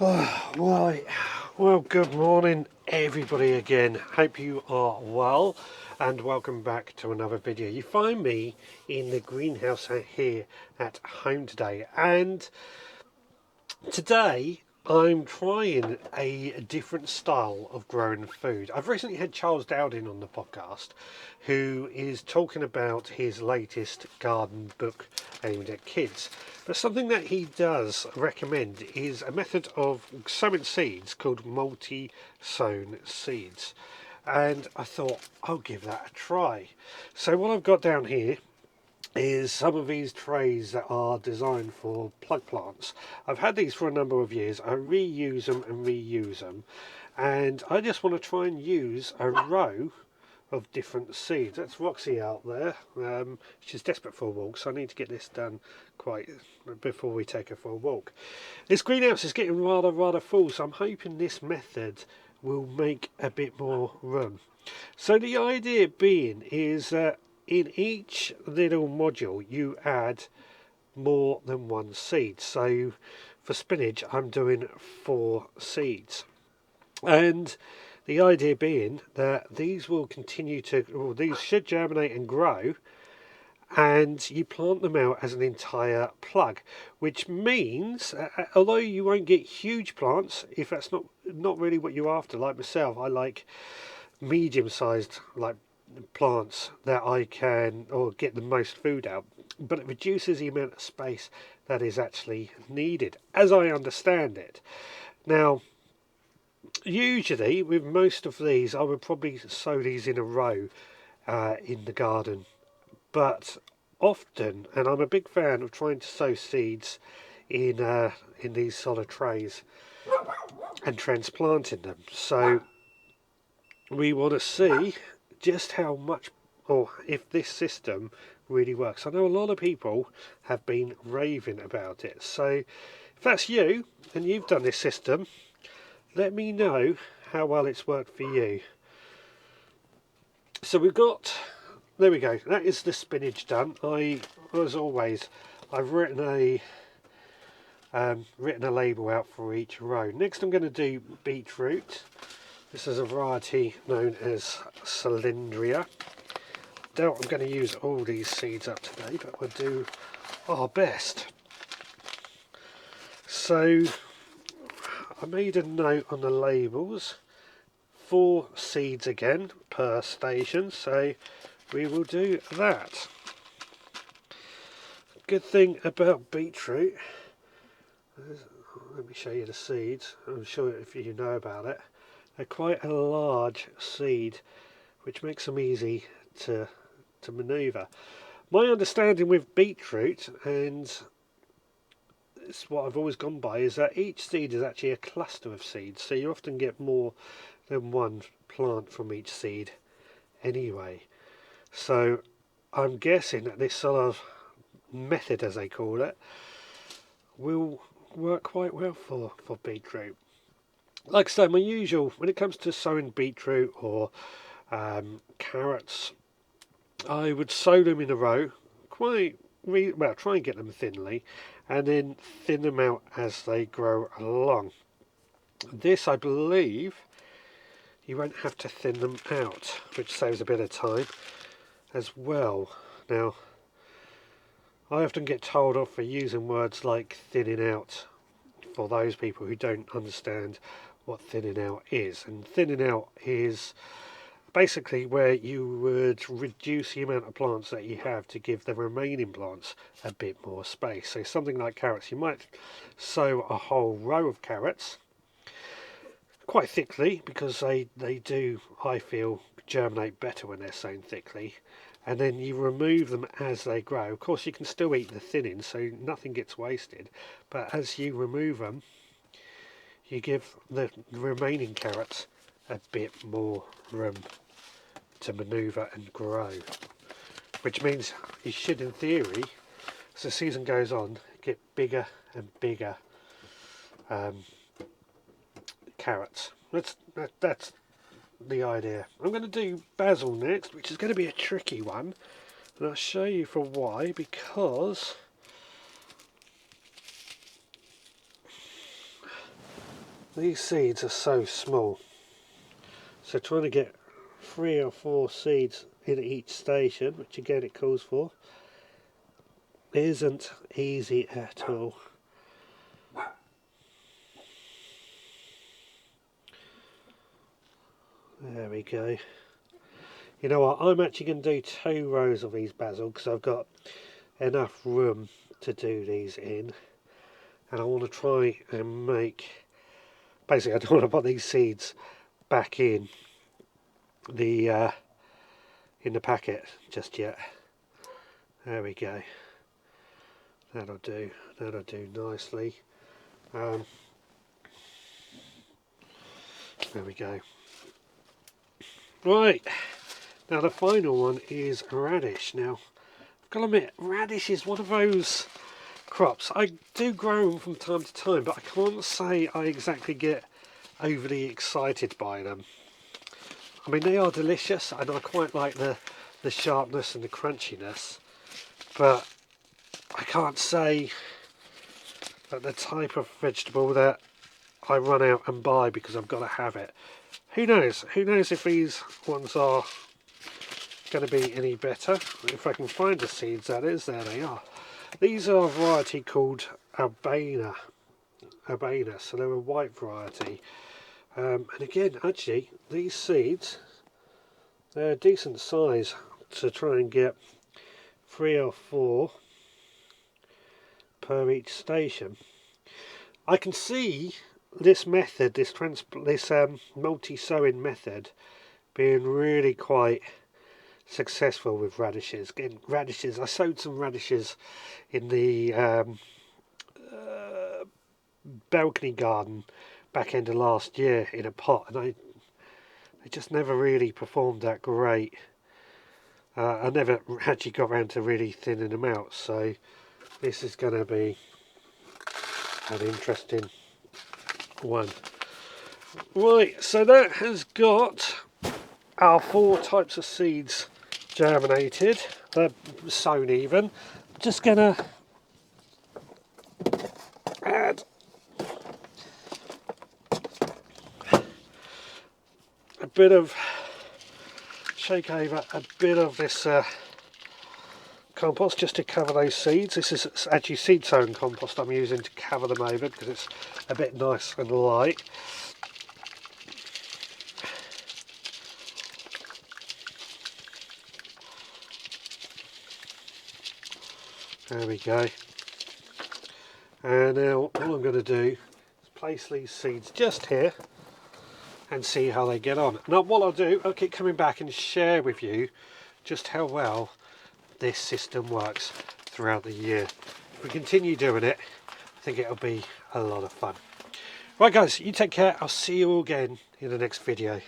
Right, well, good morning everybody again. Hope you are well and welcome back to another video. You find me in the greenhouse out here at home today, and today I'm trying a different style of growing food. I've recently had Charles Dowding on the podcast, who is talking about his latest garden book aimed at kids. But something that he does recommend is a method of sowing seeds called multi-sown seeds. And I thought I'll give that a try. So what I've got down here is some of these trays that are designed for plug plants. I've had these for a number of years. I reuse them and reuse them, and I just want to try and use a row of different seeds. That's Roxy out there. She's desperate for a walk, so I need to get this done quite before we take her for a walk. This greenhouse is getting rather full, so I'm hoping this method will make a bit more room. So the idea being is that in each little module you add more than one seed. So for spinach I'm doing 4 seeds, and the idea being that these will continue to, or these should germinate and grow, and you plant them out as an entire plug, which means although you won't get huge plants, if that's not really what you're after, like myself, I like medium-sized like plants that I can or get the most food out, but it reduces the amount of space that is actually needed, as I understand it. Now, usually with most of these I would probably sow these in a row in the garden, but often, and I'm a big fan of trying to sow seeds in these solid trays and transplanting them. So we want to see just how much, or if this system really works. I know a lot of people have been raving about it, so if that's you and you've done this system, let me know how well it's worked for you. So we've got, there we go, that is the spinach done. As always, I've written a label out for each row. Next I'm going to do beetroot. This is a variety known as Cylindria. Doubt I'm going to use all these seeds up today, but we'll do our best. So I made a note on the labels, 4 seeds again per station, so we will do that. Good thing about beetroot, let me show you the seeds, I'm sure if you know about it, they're quite a large seed, which makes them easy to manoeuvre. My understanding with beetroot, and it's what I've always gone by, is that each seed is actually a cluster of seeds, so you often get more than one plant from each seed anyway. So I'm guessing that this sort of method, as they call it, will work quite well for beetroot. Like I say, my usual, when it comes to sowing beetroot or carrots, I would sow them in a row, try and get them thinly, and then thin them out as they grow along. This, I believe, you won't have to thin them out, which saves a bit of time as well. Now, I often get told off for using words like thinning out for those people who don't understand what thinning out is. And thinning out is basically where you would reduce the amount of plants that you have to give the remaining plants a bit more space. So something like carrots, you might sow a whole row of carrots quite thickly, because they do, I feel, germinate better when they're sown thickly, and then you remove them as they grow. Of course you can still eat the thinning, so nothing gets wasted, but as you remove them you give the remaining carrots a bit more room to manoeuvre and grow, which means you should, in theory, as the season goes on, get bigger and bigger carrots. That's the idea. I'm going to do basil next, which is going to be a tricky one, and I'll show you for why. Because these seeds are so small, so trying to get 3 or 4 seeds in each station, which again it calls for, isn't easy at all. There we go. You know what, I'm actually going to do 2 rows of these basil because I've got enough room to do these in, and I want to try and make, basically I don't want to put these seeds back in the packet just yet. There we go. That'll do nicely. There we go. Right, now the final one is radish. Now I've got to admit, radish is one of those crops. I do grow them from time to time, but I can't say I exactly get overly excited by them. I mean, they are delicious and I quite like the sharpness and the crunchiness, but I can't say that the type of vegetable that I run out and buy because I've got to have it. Who knows? Who knows if these ones are going to be any better? If I can find the seeds, that is. There they are. These are a variety called Albana, so they're a white variety. And again, actually, these seeds, they're a decent size to try and get 3 or 4 per each station. I can see this method, this multi-sowing method, being really quite successful with radishes. Getting radishes, I sowed some radishes in the balcony garden back end of last year in a pot, and they just never really performed that great. I never actually got around to really thinning them out, so this is going to be an interesting one. Right, so that has got our 4 types of seeds germinated. They're sown even. Just going to add a bit of, shake over a bit of this compost just to cover those seeds. This is actually seed sown compost I'm using to cover them over because it's a bit nice and light. There we go. And now all I'm going to do is place these seeds just here and see how they get on. Now what I'll do, I'll keep coming back and share with you just how well this system works throughout the year. If we continue doing it, I think it'll be a lot of fun. Right guys, you take care. I'll see you all again in the next video.